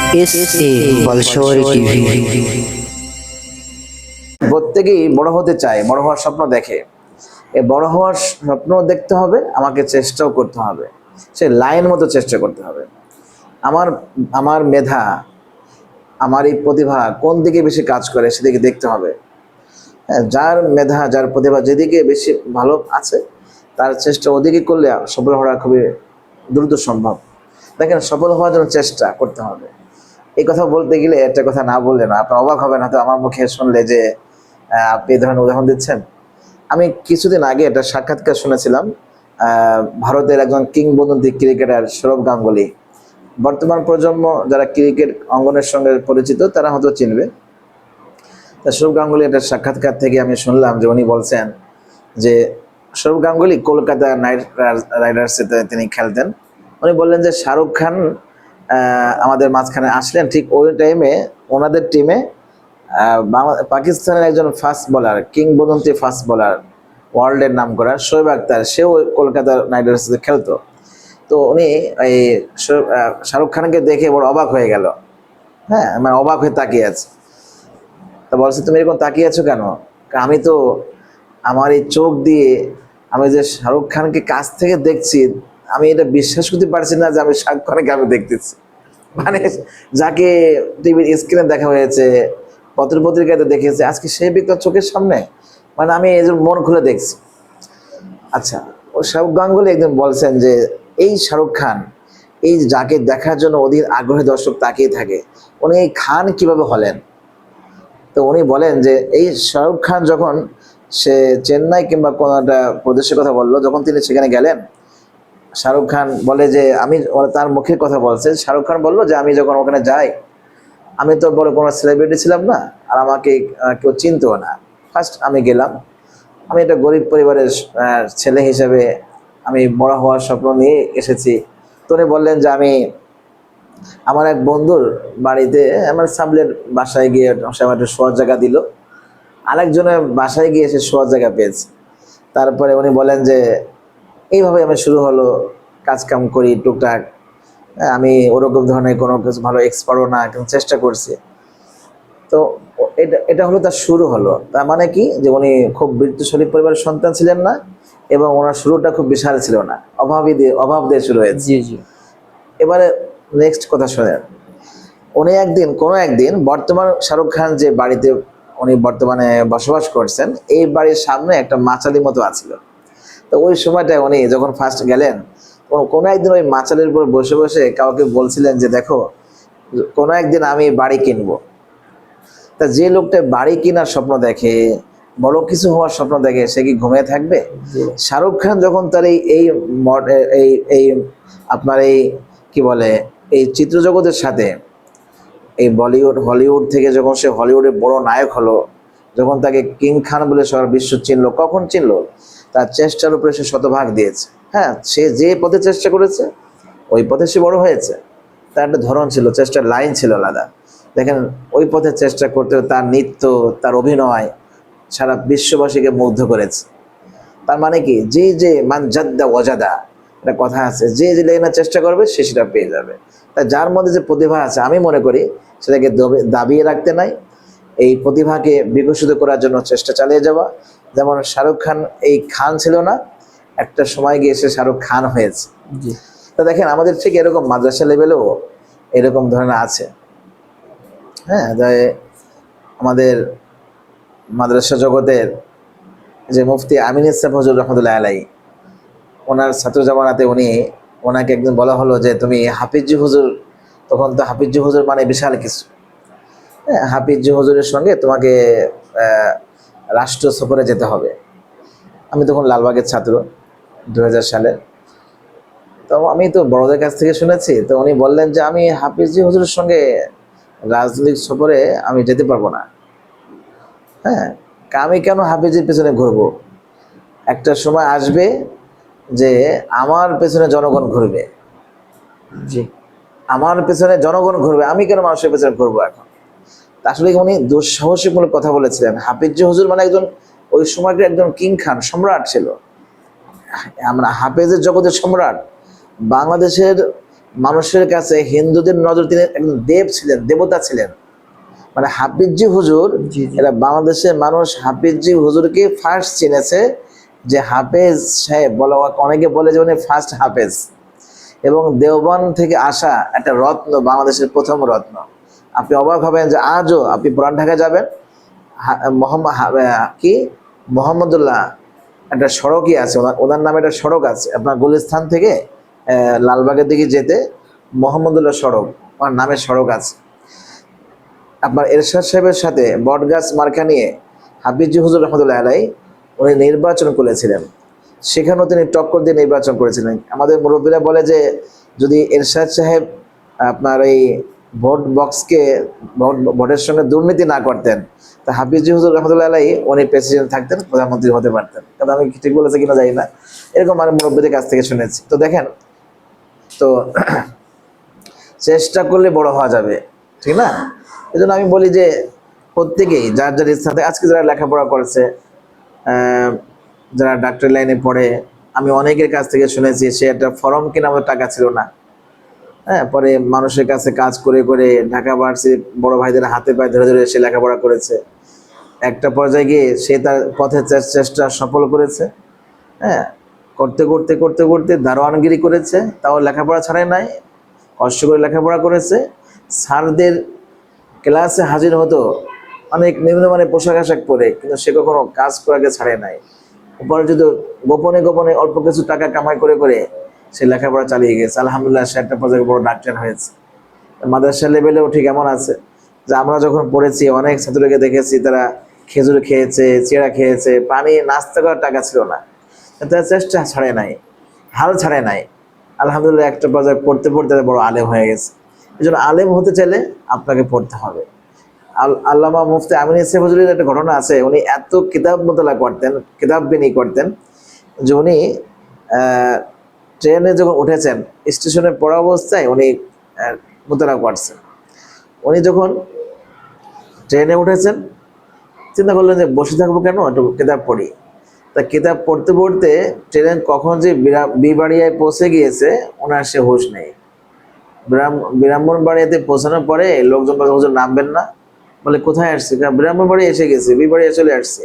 SA বলশোয়ারি TV. প্রত্যেকেই বড় হতে চায়, বড় হওয়ার স্বপ্ন দেখে। এই বড় হওয়ার স্বপ্ন দেখতে হবে, আমাকে চেষ্টাও করতে হবে, সে লাইন মতো চেষ্টা করতে হবে। আমার আমার মেধা, আমার এই প্রতিভা কোন দিকে বেশি কাজ করে সেদিকে দেখতে হবে। হ্যাঁ, যার মেধা, যার প্রতিভা যেদিকে বেশি ভালো আছে, তার চেষ্টা ওদিকে করলে সফল হওয়া খুবই দ্রুত সম্ভব। দেখেন, সফল হওয়ার জন্য চেষ্টা করতে হবে। এই কথা বলতে গেলে একটা কথা না বললে না, আপনার অবাক হবেন হয়তো আমার মুখে শুনলে যে আপনি এই ধরনের উদাহরণ দিচ্ছেন। আমি কিছুদিন আগে একটা সাক্ষাৎকার শুনেছিলাম, ভারতের একজন কিংবদন্তি ক্রিকেটার সৌরভ গাঙ্গুলি। বর্তমান প্রজন্ম যারা ক্রিকেট অঙ্গনের সঙ্গে পরিচিত তারা হয়তো চিনবে। তা সৌরভ গাঙ্গুলি একটা সাক্ষাৎকার থেকে আমি শুনলাম যে উনি বলছেন যে সৌরভ গাঙ্গুলি কলকাতা নাইট রাইডার্সে তিনি খেলতেন। উনি বললেন যে শাহরুখ খান আমাদের মাঝখানে আসলেন, ঠিক ওই টাইমে ওনাদের টিমে পাকিস্তানের একজন ফাস্ট বোলার, কিংবদন্তি ফাস্ট বোলার, ওয়ার্ল্ডের নাম করা শোয়েব আক্তার, সেও কলকাতা নাইট রাইডার্সে খেলতো। তো উনি এই শাহরুখ খানকে দেখে বড় অবাক হয়ে গেল। হ্যাঁ, মানে অবাক হয়ে তাকিয়ে আছে। তা বলছে, তুমি এরকম তাকিয়ে আছো কেন? আমি তো আমার এই চোখ দিয়ে আমি যে শাহরুখ খানকে কাছ থেকে দেখছি, আমি এটা বিশ্বাস করতে পারছি না যে আমি শাহরুখ খানকে আমি দেখতেছি। মানে যাকে টিভির স্ক্রিনে দেখা হয়েছে, পত্র পত্রিকাতে দেখেছে, আজকে সেই ব্যক্তি চোখের সামনে। মানে আমি এই মন খুলে দেখছি। আচ্ছা, ও শাহরুখ গাঙ্গুলি একদিন বলছেন যে এই শাহরুখ খান, এই যাকে দেখার জন্য অধীর আগ্রহী দর্শক তাকিয়ে থাকে, উনি এই খান কিভাবে হলেন? তো উনি বলেন যে এই শাহরুখ খান যখন সে চেন্নাই কিংবা কোনো একটা প্রদেশের কথা বললো, যখন তিনি সেখানে গেলেন, শাহরুখ খান বলে যে তার মুখের কথা বলছে, শাহরুখ খান বললো যে আমি যখন ওখানে যাই, আমি তো বড় কোনো সেলিব্রিটি ছিলাম না, আর আমাকে কেউ চিনতো না। ফার্স্ট আমি গেলাম, আমি একটা গরিব পরিবারের ছেলে হিসেবে আমি বড় হওয়ার স্বপ্ন নিয়ে এসেছি। তো উনি বললেন যে আমি আমার এক বন্ধুর বাড়িতে, আমার সাবলের বাসায় গিয়ে সে আমার একটু শোয়ার জায়গা দিল, আরেকজনের বাসায় গিয়ে এসে শোয়ার জায়গা পেয়েছে। তারপরে উনি বলেন যে এইভাবে আমি শুরু হলো, কাজকাম করি টুকটাক। আমি ওরকম ধরনের কোনো কিছু ভালো এক্সপার্টও না, কিন্তু চেষ্টা করছি। তো এটা এটা হলো তার শুরু হলো। তার মানে কি, যে উনি খুব বৃত্তশালী পরিবারের সন্তান ছিলেন না, এবং ওনার শুরুটা খুব বিশাল ছিল না, অভাব দিয়ে শুরু হয়েছে। জি জি। এবারে নেক্সট কথা শোনেন। উনি কোনো একদিন বর্তমান শাহরুখ খান যে বাড়িতে উনি বর্তমানে বসবাস করছেন, এই বাড়ির সামনে একটা মাচালি মতো আছিল। তো ওই সময়টায় উনি যখন ফার্স্ট গেলেন, কোনো একদিন ওই মাচালির উপর বসে বসে কাউকে বলছিলেন যে দেখো, কোনো একদিন আমি বাড়ি কিনবো। তা যে লোকটা বাড়ি কেনার স্বপ্ন দেখে, বড় কিছু হওয়ার স্বপ্ন দেখে, সে কি ঘুমিয়ে থাকবে? শাহরুখ খান যখন তার এই এই আপনার এই কি বলে, এই চিত্রজগতের সাথে, এই হলিউড থেকে যখন সে হলিউডের বড় নায়ক হলো, যখন তাকে কিং খান বলে সারা বিশ্ব চিনলো, কখন চিনলো? তার চেষ্টার উপরে সে শতভাগ দিয়েছে। হ্যাঁ, সে যে পথে চেষ্টা করেছে ওই পথে সে বড় হয়েছে। তার একটা ধরন ছিল, চেষ্টার লাইন ছিল আলাদা। দেখেন, ওই পথে চেষ্টা করতে তার নৃত্য, তার অভিনয় সারা বিশ্ববাসীকে মুগ্ধ করেছে। তার মানে কি, যে মান জাদ্দা ওয়াজাদা, একটা কথা আছে, যে লাইনে চেষ্টা করবে সে সেটা পেয়ে যাবে। তা যার মধ্যে যে প্রতিভা আছে, আমি মনে করি সেটাকে দাবিয়ে রাখতে নাই, এই প্রতিভাকে বিকশিত করার জন্য চেষ্টা চালিয়ে যাওয়া। যেমন শাহরুখ খান এই খান ছিল না, একটা সময় গিয়ে সে শাহরুখ খান হয়েছে। জি। তা দেখেন, আমাদের ঠিক এরকম মাদ্রাসা লেভেলেও এরকম ধরনের আছে। হ্যাঁ, আমাদের মাদ্রাসা জগতের যে মুফতি আমিন ইসলাম হুজুর রহমতুল্লাহ আলাই, ওনার ছাত্র জামানাতে ওনাকে একদিন বলা হলো যে তুমি হাফিজি হুজুর, তখন তো হাফিজি হুজুর মানে বিশাল কিছু। হ্যাঁ, হাফিজি হুজুরের সঙ্গে তোমাকে রাষ্ট্র সফরে যেতে হবে। আমি তখন লালবাগের ছাত্র, 2000 সালে। তো আমি তো বড়দের কাছ থেকে শুনেছি। তো উনি বললেন যে আমি হাফিজি হুজুরের সঙ্গে রাজনৈতিক সফরে আমি যেতে পারবো না। হ্যাঁ, আমি কেন হাফিজির পেছনে ঘুরবো? একটা সময় আসবে যে আমার পেছনে জনগণ ঘুরবে। জি। আমার পেছনে জনগণ ঘুরবে, আমি কেন মানুষের পেছনে ঘুরবো এখন? আসলে উনি দুঃসাহসিকমূলক কথা বলেছিলেন। হাফিজ হুজুর মানে একজন, ওই সময়কার একজন কিং খান, সম্রাট ছিল। আমরা হাফেজের জগতের সম্রাট, বাংলাদেশের মানুষের কাছে হিন্দুদের নজর তিনি একজন দেব ছিলেন, দেবতা ছিলেন। মানে হাফিজি হুজুর, জি জি এরা বাংলাদেশের মানুষ হাফিজি হুজুরকে ফার্স্ট চিনেছে, যে হাফেজ সাহেব বলা, অনেকে বলে যে উনি ফার্স্ট হাফেজ, এবং দেওবন্দ থেকে আসা একটা রত্ন, বাংলাদেশের প্রথম রত্ন। আপনি অবাক হবেন যে আজও আপনি পুরান ঢাকায় যাবেন, মোহাম্মদ কি মোহাম্মদুল্লাহ একটা সড়কই আছে, ওনার নামে একটা সড়ক আছে আপনার গুলিস্তান থেকে লালবাগের দিকে যেতে, মোহাম্মদুল্লাহ সড়ক, ওনার নামের সড়ক আছে। আপনার এরশাদ সাহেবের সাথে বটগাছ মার্কা নিয়ে হাফিজি হুজুর রহমতুল্লাহ আলাই উনি নির্বাচন করেছিলেন, সেখানেও তিনি টক্কর দিয়ে নির্বাচন করেছিলেন। আমাদের মুরব্বীরা বলে যে যদি এরশাদ সাহেব আপনার এই ভোট বক্সকে ভোটের সঙ্গে দুর্নীতি না করতেন, তা হাফিজি হুজুর রহমতুল্লাহ আলাই উনি প্রেসিডেন্ট থাকতেন, প্রধানমন্ত্রী হতে পারতেন। কারণ আমি ঠিক বলেছি কিনা জানি না, এরকম মানে মুরব্বীদের কাছ থেকে শুনেছি। তো দেখেন, তো চেষ্টা করলে বড় হওয়া যাবে, ঠিক না? এই জন্য আমি বলি যে প্রত্যেকেই যার যার ইচ্ছাতে, আজকে যারা লেখাপড়া করেছে, যারা ডাক্তারি লাইনে পড়ে, আমি অনেকের কাছ থেকে শুনেছি সে একটা ফর্ম কেনা আমাদের টাকা ছিল না, হ্যাঁ, পরে মানুষের কাছে কাজ করে করে ঢাকা ভার্সিটি বড় ভাইদের হাতে পায়ে ধরে ধরে সে লেখাপড়া করেছে। একটা পর্যায়ে গিয়ে সে তার পথে চেষ্টা সফল করেছে, হ্যাঁ, করতে করতে করতে করতে দারোয়ানগিরি করেছে, তাও লেখাপড়া ছাড়াই নাই, কষ্ট করে লেখাপড়া করেছে। স্যারদের ক্লাসে হাজির হতো অনেক নিম্নমানের পোশাক আশাক পরে, কিন্তু সে কখনো কাজ করাকে ছাড়ে নাই। উপরে যদি গোপনে গোপনে অল্প কিছু টাকা কামাই করে করে সে লেখাপড়া চালিয়ে গেছে। আলহামদুলিল্লাহ, সে একটা পর্যায়ে বড় ডাক্তার হয়েছে। মাদ্রাসা লেভেলেও ঠিক এমন আছে যে আমরা যখন পড়েছি অনেক ছাত্রকে দেখেছি তারা খেজুর খেয়েছে, চেরা খেয়েছে, পানি নাস্তা করার টাকা ছিল না, তারা চেষ্টা ছাড়ে নাই, হাল ছাড়ে নাই। আলহামদুলিল্লাহ, একটা পর্যায়ে পড়তে পড়তে বড় আলেম হয়ে গেছে। এই জন্য আলেম হতে চাইলে আপনাকে পড়তে হবে। আল্লামা মুফতি আমিন ইসা ফজলুর একটা ঘটনা আছে, উনি এত কিতাব মোতালা করতেন, কিতাব বিনি করতেন, যে উনি ট্রেনে যখন উঠেছেন, স্টেশনে পড়া অবস্থায় উনি মোতালা করছেন। উনি যখন ট্রেনে উঠেছেন, চিন্তা করলেন যে বসে থাকবো কেন, একটু কিতাব পড়ি। তা কিতাব পড়তে পড়তে ট্রেন কখন যে বিবাড়িয়ায় পৌঁছে গিয়েছে ওনার সে হুঁশ নেই। ব্রাহ্মণবাড়িয়াতে পৌঁছানোর পরে লোকজন বলে, হুজুর নামবেন না? বলে কোথায় আসছে? ব্রাহ্মণবাড়ি এসে গেছে, বিবাড়িয়া চলে আসছে।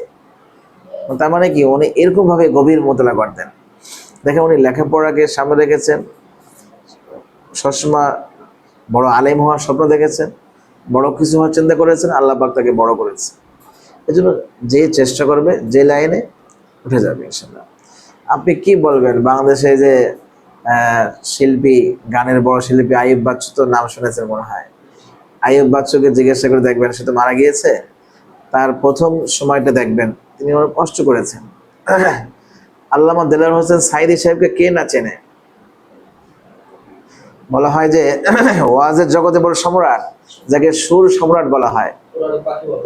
তার মানে কি, উনি এরকম ভাবে গভীর মোতালা করতেন। দেখেন, উনি লেখাপড়াকে সামনে রেখেছেন, সবসময় বড় আলেম হওয়ার স্বপ্ন দেখেছেন, বড় কিছু হওয়ার চিন্তা করেছেন, আল্লাহ পাক তাকে বড় করেছে। এই জন্য যে চেষ্টা করবে, যে লাইনে উঠে যাবে ইনশাল্লাহ। আপনি কি বলবেন বাংলাদেশে যে শিল্পী, গানের বড় শিল্পী আইয়ুব বাচ্চু, তো নাম শুনেছেন মনে হয়। আইয়ুব বাচ্চুকে জিজ্ঞাসা করে দেখবেন, সে তো মারা গিয়েছে, তার প্রথম সময়টা দেখবেন তিনি অনেক কষ্ট করেছেন। আল্লামা দেলোয়ার হোসেন সাইদি সাহেবকে কে না চেনে? বলা হয় যে ওয়াজের জগতে বড় সম্রাট, যাকে সুর সম্রাট বলা হয়,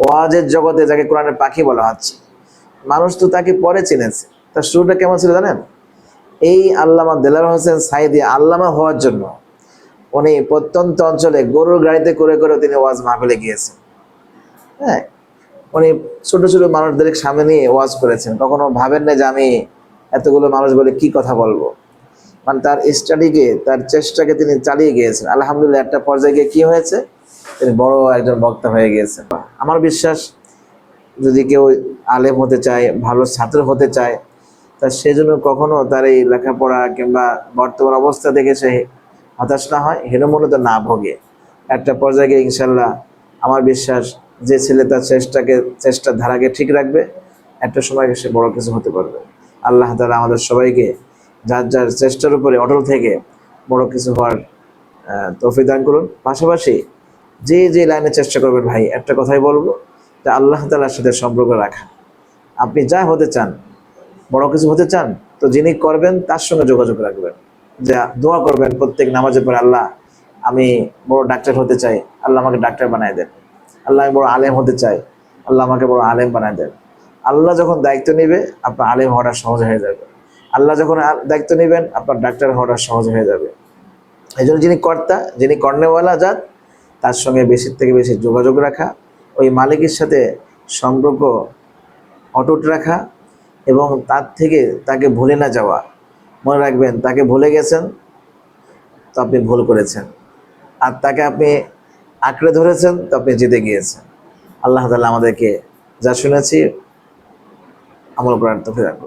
ওয়াজের জগতে যাকে কোরআনের পাখি বলা হচ্ছে, মানুষ তো তাকে পরে চিনেছে। তার সুরটা কেমন ছিল জানেন? এই আল্লামা দেলোয়ার হোসেন সাইদি আল্লামা হওয়ার জন্য উনি প্রত্যন্ত অঞ্চলে গরুর গাড়িতে করে করে তিনি ওয়াজ মাহফিলে গিয়েছেন। হ্যাঁ, উনি ছোট ছোট মানুষদের সামনে নিয়ে ওয়াজ করেছেন। কখনো ভাবেন না যে আমি এতগুলো মানুষ বলে কি কথা বলবো। মানে তার স্টাডিকে, তার চেষ্টাকে তিনি চালিয়ে গিয়েছেন। আলহামদুলিল্লাহ, একটা পর্যায়ে গিয়ে কি হয়েছে, তিনি বড় একজন বক্তা হয়ে গিয়েছেন। আমার বিশ্বাস, যদি কেউ আলেম হতে চায়, ভালো ছাত্র হতে চায়, তা সেজন্য কখনো তার এই লেখাপড়া কিংবা বর্তমান অবস্থা দেখে সে হতাশ না হয়, হীনমন্যত না ভোগে। একটা পর্যায়ে গিয়ে ইনশাল্লাহ আমার বিশ্বাস, যে ছেলে তার চেষ্টার ধারাকে ঠিক রাখবে, একটা সময় সে বড় কিছু হতে পারবে। আল্লাহ তাআলা আমাদের সবাইকে যার যার চেষ্টার উপরে অটল থেকে বড় কিছু হওয়ার তৌফিক দান করুন। পাশাপাশি যে যে লাইনে চেষ্টা করবেন ভাই, একটা কথাই বলবো, যে আল্লাহ তাআলার সাথে সম্পর্ক রাখা। আপনি যা হতে চান, বড় কিছু হতে চান, তো যিনি করবেন তার সঙ্গে যোগাযোগ রাখবেন, যে দোয়া করবেন প্রত্যেক নামাজের পরে, আল্লাহ আমি বড় ডাক্তার হতে চাই, আল্লাহ আমাকে ডাক্তার বানায় দেন। আল্লাহ আমি বড় আলেম হতে চাই, আল্লাহ আমাকে বড় আলেম বানায় দেন। আল্লাহ যখন দায়িত্ব নেবে, আপনার আলেম হওয়াটা সহজ হয়ে যাবে। আল্লাহ যখন দায়িত্ব নেবেন, আপনার ডাক্তার হওয়াটা সহজ হয়ে যাবে। এই জন্য যিনি কর্তা, যিনি কর্নেওয়ালা জাত, তার সঙ্গে বেশির থেকে বেশি যোগাযোগ রাখা, ওই মালিকের সাথে সম্পর্ক অটুট রাখা, এবং তার থেকে তাকে ভুলে না যাওয়া। মনে রাখবেন, তাকে ভুলে গেছেন, তো আপনি ভুল করেছেন, আর তাকে আপনি আঁকড়ে ধরেছেন তো আপনি জিতে গিয়েছেন। আল্লাহ তাআলা আমাদেরকে যা শুনেছি আমল করার তৌফিক দান করুন।